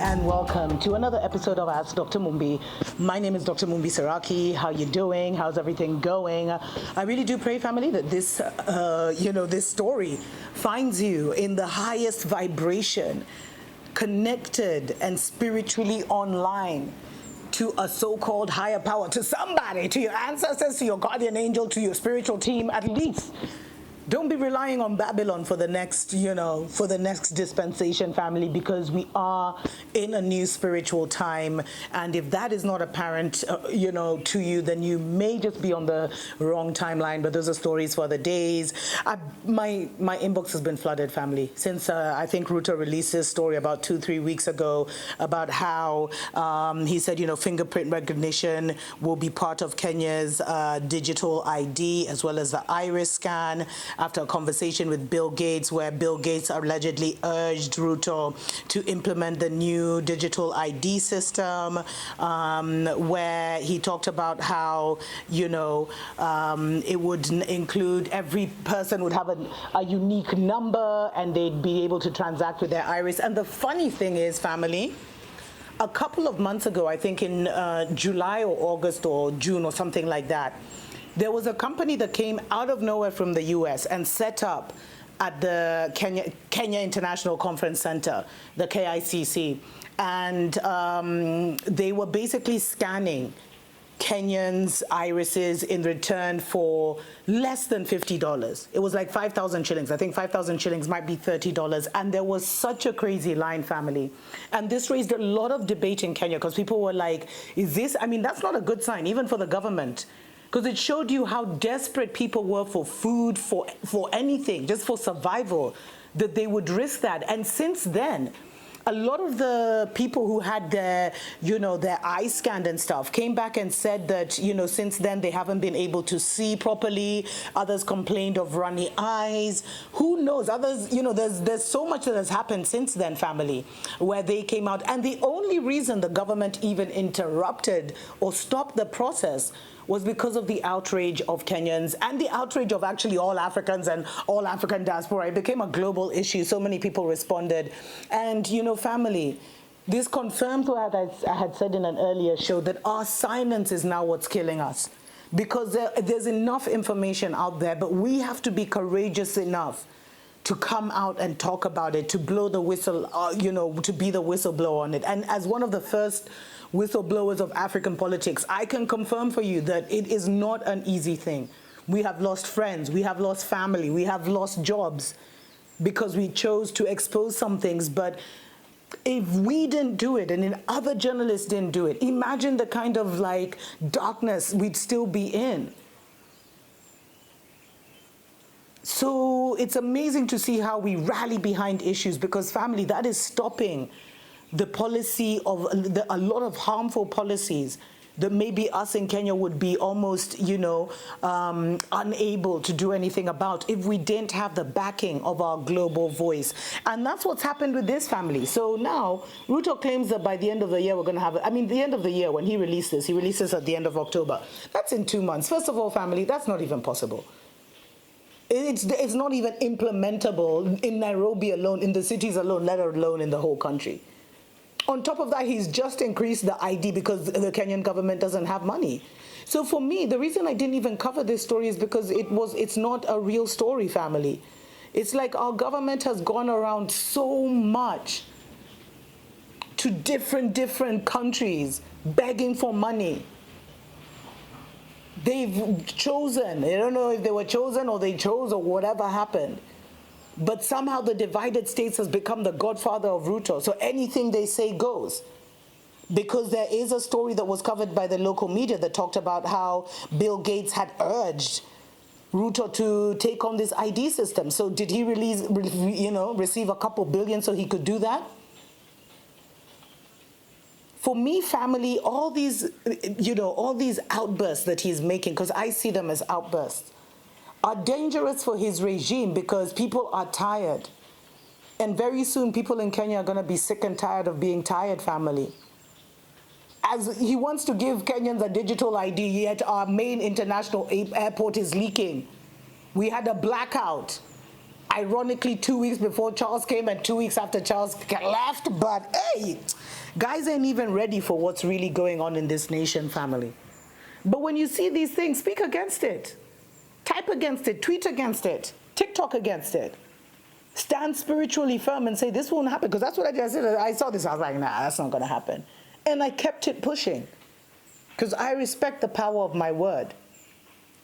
and welcome to another episode of Ask Dr. Mumbi. My name is Dr. Mumbi Saraki. How you doing? How's everything going? I really do pray, family, that this, this story finds you in the highest vibration, connected and spiritually online to a so-called higher power, to somebody, to your ancestors, to your guardian angel, to your spiritual team, at least. Don't be relying on Babylon for the next, for the next dispensation, family, because we are in a new spiritual time. And if that is not apparent, to you, then you may just be on the wrong timeline. But those are stories for other days. My inbox has been flooded, family, since I think Ruto released his story about 2-3 weeks ago about how he said, fingerprint recognition will be part of Kenya's digital ID, as well as the iris scan, after a conversation with Bill Gates, where Bill Gates allegedly urged Ruto to implement the new digital ID system, where he talked about how, it would include every person would have a unique number and they'd be able to transact with their iris. And the funny thing is, family, a couple of months ago, I think in July or August or June or something like that, there was a company that came out of nowhere from the US and set up at the Kenya International Conference Center, the KICC. And they were basically scanning Kenyans' irises in return for less than $50. It was like 5,000 shillings. I think 5,000 shillings might be $30. And there was such a crazy line, family. And this raised a lot of debate in Kenya because people were like, that's not a good sign, even for the government. Because it showed you how desperate people were for food, for anything, just for survival, that they would risk that. And since then, a lot of the people who had their eyes scanned and stuff came back and said that, since then they haven't been able to see properly. Others complained of runny eyes. Who knows? Others, there's so much that has happened since then, family, where they came out. And the only reason the government even interrupted or stopped the process was because of the outrage of Kenyans and the outrage of actually all Africans and all African diaspora. It became a global issue. So many people responded. And, family, this confirmed what I had said in an earlier show, that our silence is now what's killing us. Because there's enough information out there, but we have to be courageous enough to come out and talk about it, to blow the whistle, to be the whistleblower on it. And as one of the first whistleblowers of African politics, I can confirm for you that it is not an easy thing. We have lost friends, we have lost family, we have lost jobs because we chose to expose some things. But if we didn't do it and if other journalists didn't do it, imagine the kind of darkness we'd still be in. So it's amazing to see how we rally behind issues, because, family, that is stopping the policy of a lot of harmful policies that maybe us in Kenya would be almost, unable to do anything about if we didn't have the backing of our global voice. And that's what's happened with this, family. So now, Ruto claims that by the end of the year, we're going to have, the end of the year, when he releases at the end of October. That's in 2 months. First of all, family, that's not even possible. It's not even implementable in Nairobi alone, in the cities alone, let alone in the whole country. On top of that, he's just increased the ID because the Kenyan government doesn't have money. So for me, the reason I didn't even cover this story is because it's not a real story, family. It's like our government has gone around so much to different countries begging for money. They've chosen, I don't know if they were chosen or they chose or whatever happened, but somehow the divided states has become the godfather of Ruto. So anything they say goes. Because there is a story that was covered by the local media that talked about how Bill Gates had urged Ruto to take on this ID system. So did he receive a couple billion so he could do that? For me, family, all these outbursts that he's making, because I see them as outbursts, are dangerous for his regime because people are tired. And very soon, people in Kenya are going to be sick and tired of being tired, family. As he wants to give Kenyans a digital ID, yet our main international airport is leaking. We had a blackout. ironically 2 weeks before Charles came and 2 weeks after Charles left. But hey, guys ain't even ready for what's really going on in this nation, family. But when you see these things, speak against it. Type against it, tweet against it, TikTok against it. Stand spiritually firm and say, this won't happen. Because that's what I just said. I saw this, I was like, nah, that's not going to happen. And I kept it pushing. Because I respect the power of my word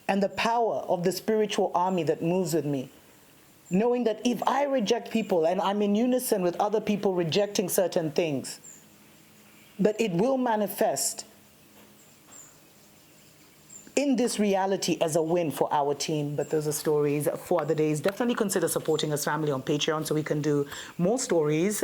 and the power of the spiritual army that moves with me. Knowing that if I reject people and I'm in unison with other people rejecting certain things, that it will manifest in this reality as a win for our team. But those are stories for other days. Definitely consider supporting us, family, on Patreon so we can do more stories.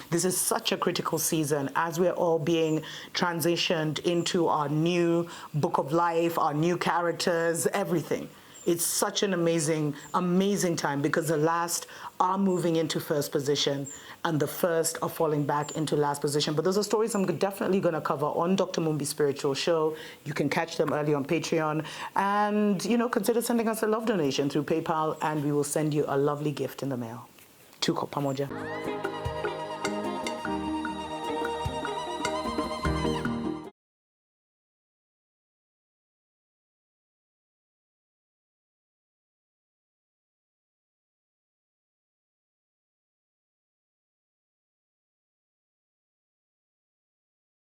This is such a critical season as we're all being transitioned into our new book of life, our new characters, everything. It's such an amazing, amazing time because the last are moving into first position and the first are falling back into last position. But those are stories I'm definitely going to cover on Dr. Mumbi's Spiritual Show. You can catch them early on Patreon. And, you know, consider sending us a love donation through PayPal and we will send you a lovely gift in the mail. TUKO, PAMOJA.